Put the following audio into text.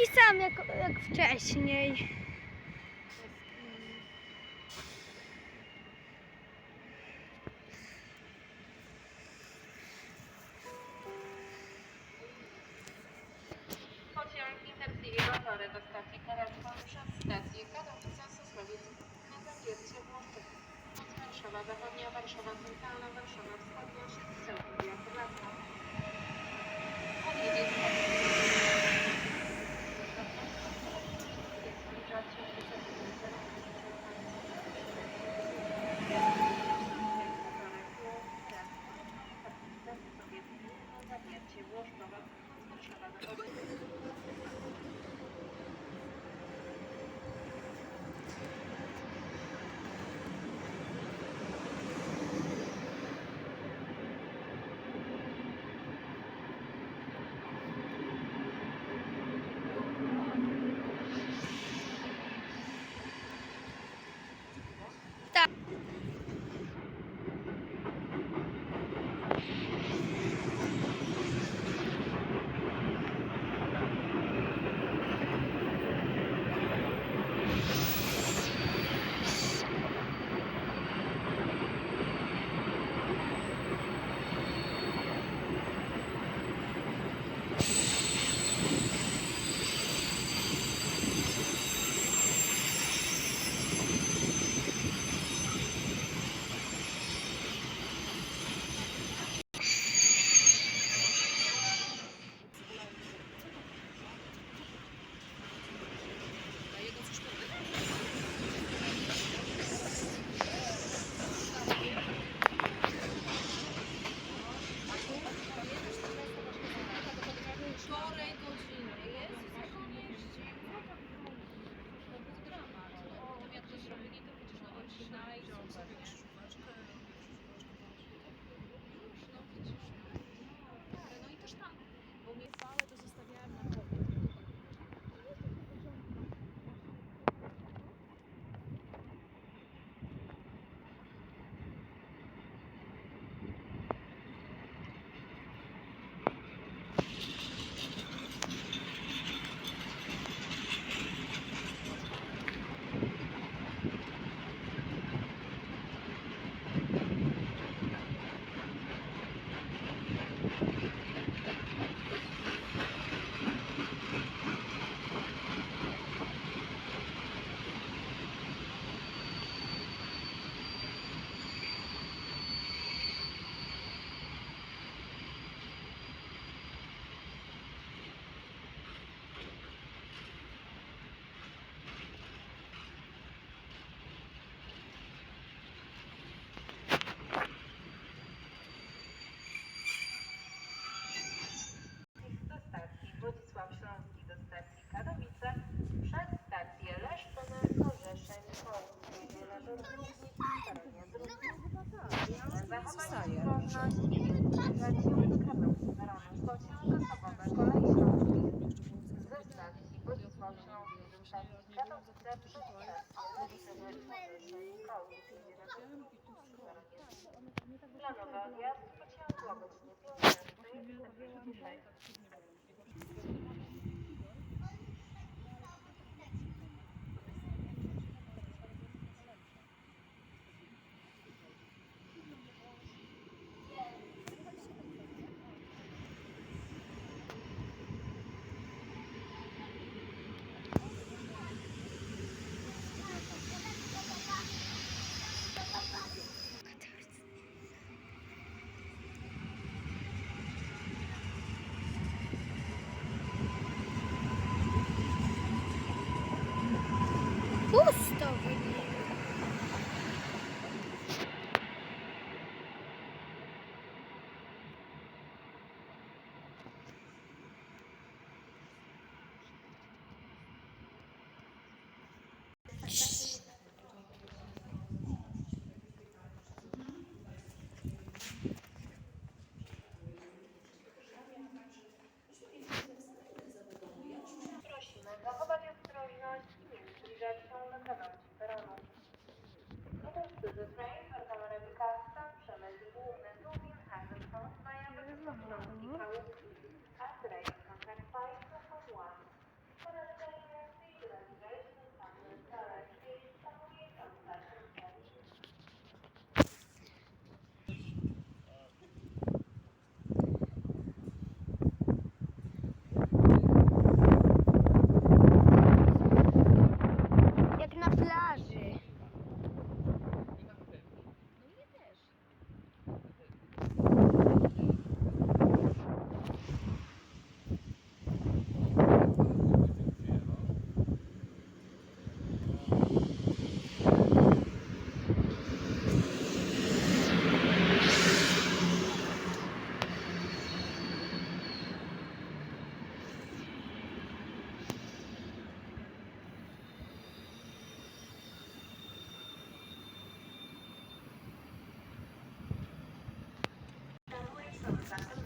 taki sam jak wcześniej. Pociąg Intercity Gotory do stacji Karatkow przez stację Katowice-Sosnowiec na zawiercie Włoszczów. Warszawa Zachodnia, Warszawa Centralna, Warszawa Wschodnia, Siedlce, Podlaska. Odjedzie zawiercie Włoszczowa, Warszawa Zachodnia. Tak. Wodzisław Śląski do stacji Katowice, przez stację Leszczyny, Korzeszeń, Kołów, na Żołnierzyźnie i Staronie Drugi. Zachować ostrożność i wykrywać nieskrawności baronów. Pociąg osobowy kolei śląskich ze stacji Wodzisław Śląski do stacji Katowice, przez stację Leszczyny, Korzeszeń, Kołów, na Żołnierzyźnie. Planowy odjazd pociągu o godzinie 15:46. Warszawy Centrum